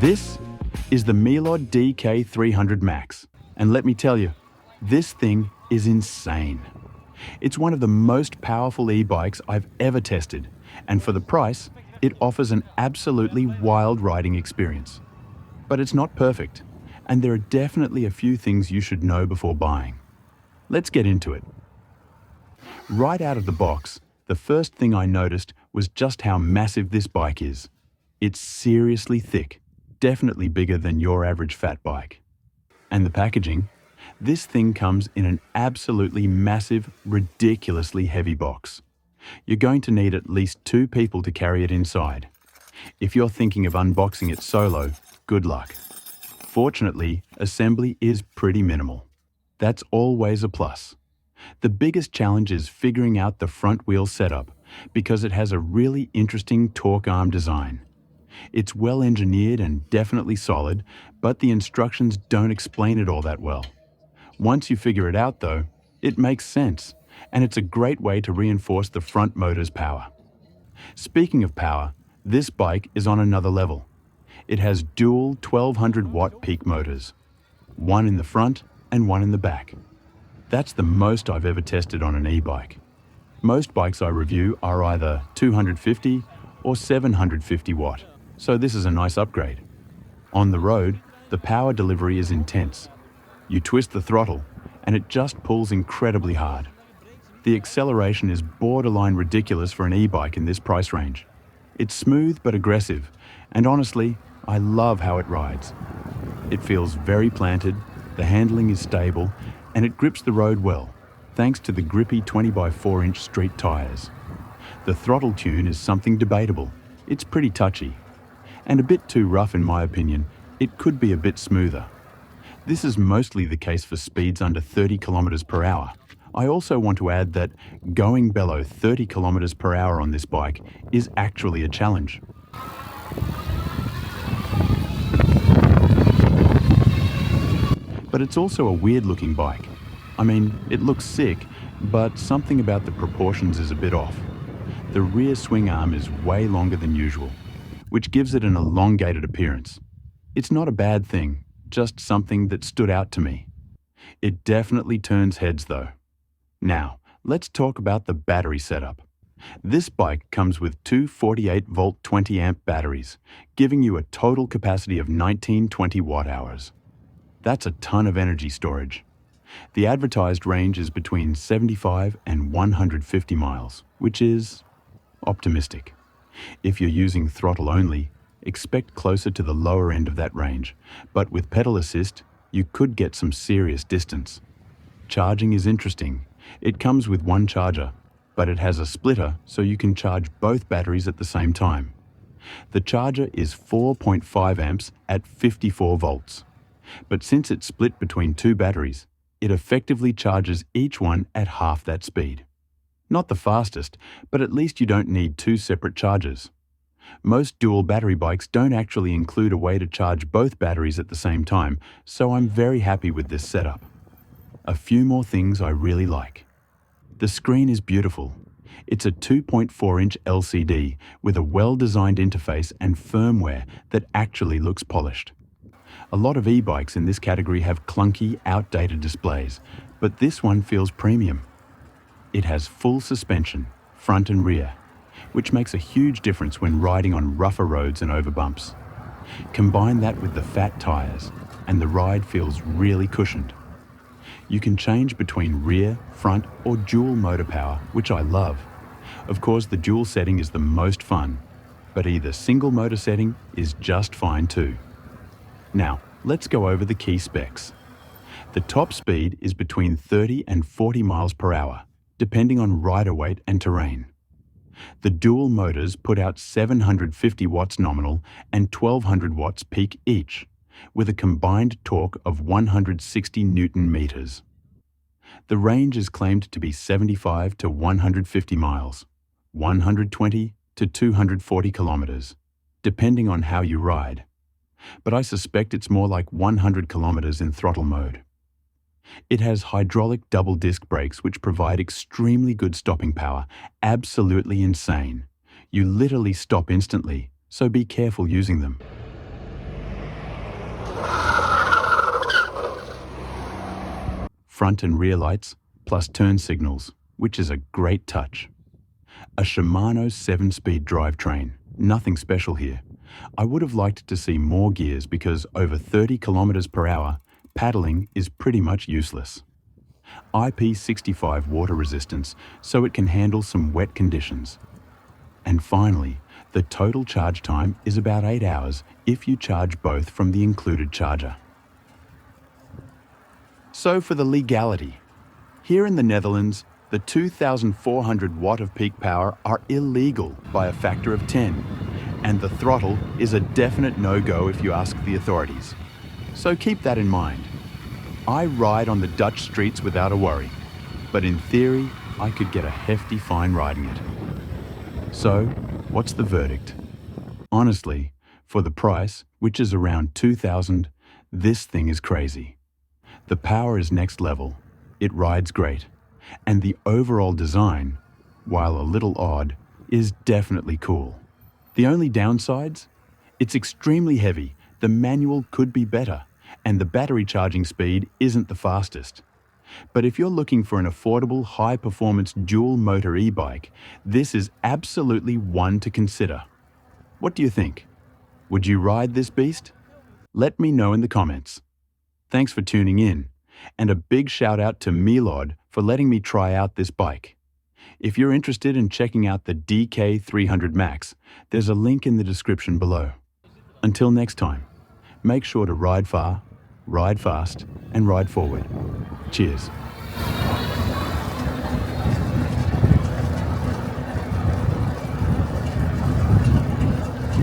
This is the Meelod DK300-MAX, and let me tell you, this thing is insane. It's one of the most powerful e-bikes I've ever tested, and for the price, it offers an absolutely wild riding experience. But it's not perfect, and there are definitely a few things you should know before buying. Let's get into it. Right out of the box, the first thing I noticed was just how massive this bike is. It's seriously thick, definitely bigger than your average fat bike. And the packaging? This thing comes in an absolutely massive, ridiculously heavy box. You're going to need at least 2 people to carry it inside. If you're thinking of unboxing it solo, good luck. Fortunately, assembly is pretty minimal. That's always a plus. The biggest challenge is figuring out the front wheel setup because it has a really interesting torque arm design. It's well engineered and definitely solid, but the instructions don't explain it all that well. Once you figure it out though, it makes sense, and it's a great way to reinforce the front motor's power. Speaking of power, this bike is on another level. It has dual 1200 watt peak motors, one in the front and one in the back. That's the most I've ever tested on an e-bike. Most bikes I review are either 250 or 750 watt, so this is a nice upgrade. On the road, the power delivery is intense. You twist the throttle, and it just pulls incredibly hard. The acceleration is borderline ridiculous for an e-bike in this price range. It's smooth but aggressive, and honestly, I love how it rides. It feels very planted, the handling is stable, and it grips the road well, thanks to the grippy 20x4-inch street tires. The throttle tune is something debatable. It's pretty touchy, and a bit too rough in my opinion. It could be a bit smoother. This is mostly the case for speeds under 30 km per hour. I also want to add that going below 30 km per hour on this bike is actually a challenge. But it's also a weird-looking bike. I mean, it looks sick, but something about the proportions is a bit off. The rear swing arm is way longer than usual, which gives it an elongated appearance. It's not a bad thing, just something that stood out to me. It definitely turns heads though. Now, let's talk about the battery setup. This bike comes with two 48-volt 20-amp batteries, giving you a total capacity of 1920 watt-hours. That's a ton of energy storage. The advertised range is between 75 and 150 miles, which is optimistic. If you're using throttle only, expect closer to the lower end of that range, but with pedal assist, you could get some serious distance. Charging is interesting. It comes with one charger, but it has a splitter so you can charge both batteries at the same time. The charger is 4.5 amps at 54 volts. But since it's split between 2 batteries, it effectively charges each one at half that speed. Not the fastest, but at least you don't need 2 separate chargers. Most dual battery bikes don't actually include a way to charge both batteries at the same time, so I'm very happy with this setup. A few more things I really like. The screen is beautiful. It's a 2.4-inch LCD with a well-designed interface and firmware that actually looks polished. A lot of e-bikes in this category have clunky, outdated displays, but this one feels premium. It has full suspension, front and rear, which makes a huge difference when riding on rougher roads and over bumps. Combine that with the fat tires, and the ride feels really cushioned. You can change between rear, front, or dual motor power, which I love. Of course, the dual setting is the most fun, but either single motor setting is just fine too. Now, let's go over the key specs. The top speed is between 30 and 40 miles per hour, depending on rider weight and terrain. The dual motors put out 750 watts nominal and 1200 watts peak each, with a combined torque of 160 Newton meters. The range is claimed to be 75 to 150 miles, 120 to 240 kilometers, depending on how you ride. But I suspect it's more like 100 kilometers in throttle mode. It has hydraulic double disc brakes which provide extremely good stopping power, absolutely insane. You literally stop instantly, so be careful using them. front and rear lights, plus turn signals, which is a great touch. A Shimano 7-speed drivetrain, nothing special here. I would have liked to see more gears because over 30 kilometers per hour, paddling is pretty much useless. IP65 water resistance, so it can handle some wet conditions. And finally, the total charge time is about 8 hours if you charge both from the included charger. So for the legality. Here in the Netherlands, the 2,400 watt of peak power are illegal by a factor of 10, and the throttle is a definite no-go if you ask the authorities. So keep that in mind. I ride on the Dutch streets without a worry, but in theory, I could get a hefty fine riding it. So, what's the verdict? Honestly, for the price, which is around 2,000, this thing is crazy. The power is next level, it rides great, and the overall design, while a little odd, is definitely cool. The only downsides? It's extremely heavy, the manual could be better, and the battery charging speed isn't the fastest. But if you're looking for an affordable, high-performance dual-motor e-bike, this is absolutely one to consider. What do you think? Would you ride this beast? Let me know in the comments. Thanks for tuning in, and a big shout out to Meelod for letting me try out this bike. If you're interested in checking out the DK300-MAX, there's a link in the description below. Until next time, make sure to ride far, ride fast, and ride forward. Cheers.